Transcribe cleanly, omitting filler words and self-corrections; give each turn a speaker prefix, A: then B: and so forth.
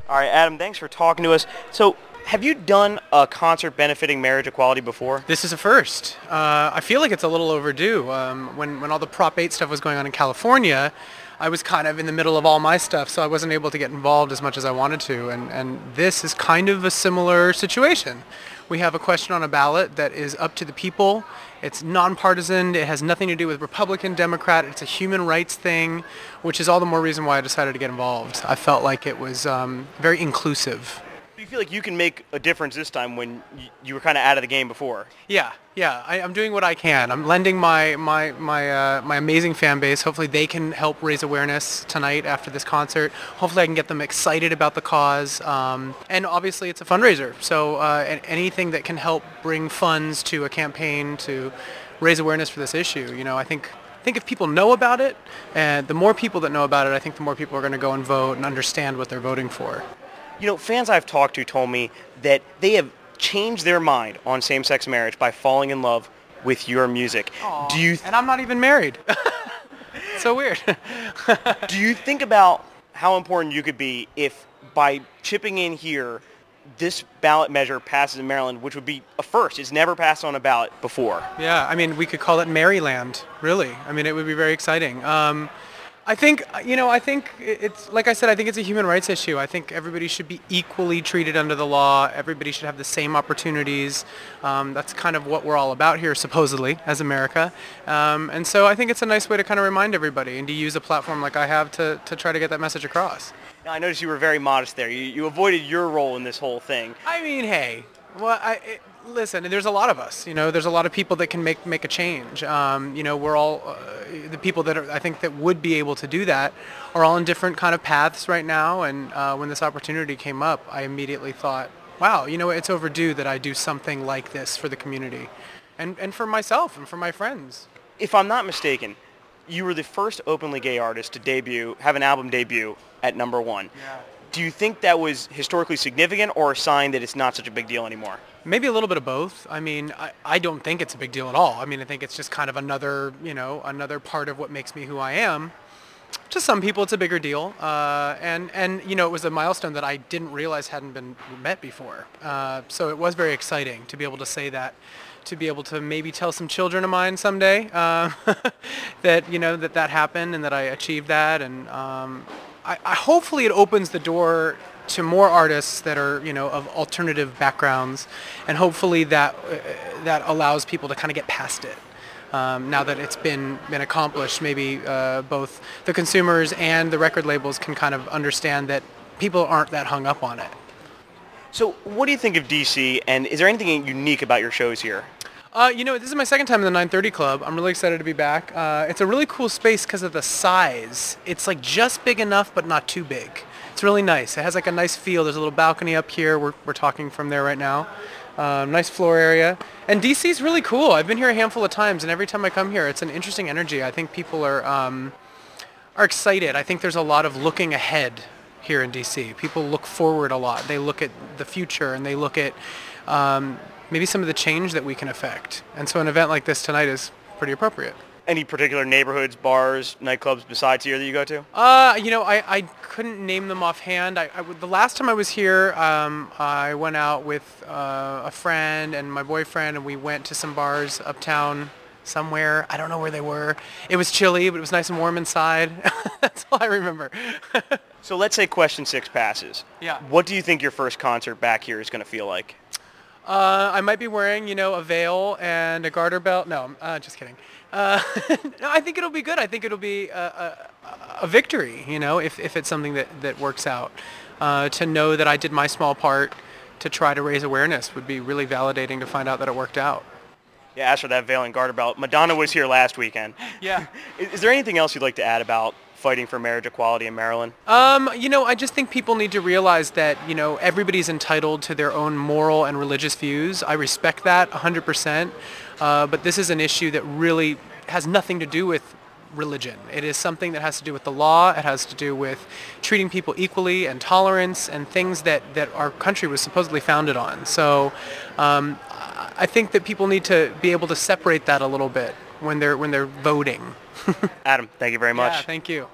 A: All right, Adam, thanks for talking to us. So, have you done a concert benefiting marriage equality before?
B: This is a first. I feel like it's a little overdue. When all the Prop 8 stuff was going on in California, I was kind of in the middle of all my stuff, so I wasn't able to get involved as much as I wanted to. And this is kind of a similar situation. We have a question on a ballot that is up to the people. It's nonpartisan. It has nothing to do with Republican, Democrat. It's a human rights thing, which is all the more reason why I decided to get involved. I felt like it was very inclusive.
A: Do you feel like you can make a difference this time when you were kind of out of the game before?
B: Yeah. I'm doing what I can. I'm lending my amazing fan base. Hopefully they can help raise awareness tonight after this concert. Hopefully I can get them excited about the cause. And obviously it's a fundraiser. So anything that can help bring funds to a campaign to raise awareness for this issue, I think if people know about it, and the more people that know about it, I think the more people are going to go and vote and understand what they're voting for.
A: Fans I've talked to told me that they have changed their mind on same-sex marriage by falling in love with your music.
B: Aww, and I'm not even married. So weird.
A: Do you think about how important you could be if by chipping in here, this ballot measure passes in Maryland, which would be a first? It's never passed on a ballot before.
B: Yeah, we could call it Maryland, really. It would be very exciting. I think it's, like I said, I think it's a human rights issue. I think everybody should be equally treated under the law. Everybody should have the same opportunities. That's kind of what we're all about here, supposedly, as America. And so I think it's a nice way to kind of remind everybody and to use a platform like I have to try to get that message across.
A: Now, I noticed you were very modest there. You avoided your role in this whole thing.
B: Hey, well, listen, there's a lot of us, there's a lot of people that can make a change. We're all, the people that I think that would be able to do that are all in different kind of paths right now. And when this opportunity came up, I immediately thought, wow, it's overdue that I do something like this for the community and for myself and for my friends.
A: If I'm not mistaken, you were the first openly gay artist to have an album debut at #1.
B: Yeah.
A: Do you think that was historically significant or a sign that it's not such a big deal anymore?
B: Maybe a little bit of both. I don't think it's a big deal at all. I think it's just kind of another part of what makes me who I am. To some people, it's a bigger deal. And it was a milestone that I didn't realize hadn't been met before. So it was very exciting to be able to say that, to be able to maybe tell some children of mine someday that happened and that I achieved that. And I hopefully it opens the door to more artists that are, of alternative backgrounds, and hopefully that allows people to kind of get past it. Now that it's been accomplished, maybe both the consumers and the record labels can kind of understand that people aren't that hung up on it.
A: So what do you think of DC, and is there anything unique about your shows here?
B: This is my second time in the 930 Club. I'm really excited to be back. It's a really cool space because of the size. It's like just big enough, but not too big. It's really nice. It has like a nice feel. There's a little balcony up here. We're talking from there right now. Nice floor area. And DC's really cool. I've been here a handful of times, and every time I come here, it's an interesting energy. I think people are excited. I think there's a lot of looking ahead here in DC. People look forward a lot. They look at the future, and they look at maybe some of the change that we can affect. And so an event like this tonight is pretty appropriate.
A: Any particular neighborhoods, bars, nightclubs besides here that you go to?
B: I couldn't name them offhand. The last time I was here, I went out with a friend and my boyfriend, and we went to some bars uptown somewhere. I don't know where they were. It was chilly, but it was nice and warm inside. That's all I remember.
A: So let's say question 6 passes.
B: Yeah.
A: What do you think your first concert back here is going to feel like?
B: I might be wearing, a veil and a garter belt. No, just kidding. No, I think it'll be good. I think it'll be a victory, if it's something that works out. To know that I did my small part to try to raise awareness would be really validating to find out that it worked out.
A: Yeah, as for that veil and garter belt, Madonna was here last weekend.
B: Yeah.
A: Is there anything else you'd like to add about fighting for marriage equality in Maryland?
B: I just think people need to realize that, everybody's entitled to their own moral and religious views. I respect that 100%. But this is an issue that really has nothing to do with religion. It is something that has to do with the law. It has to do with treating people equally and tolerance and things that our country was supposedly founded on. So I think that people need to be able to separate that a little bit when they're voting.
A: Adam, thank you very much.
B: Yeah, thank you.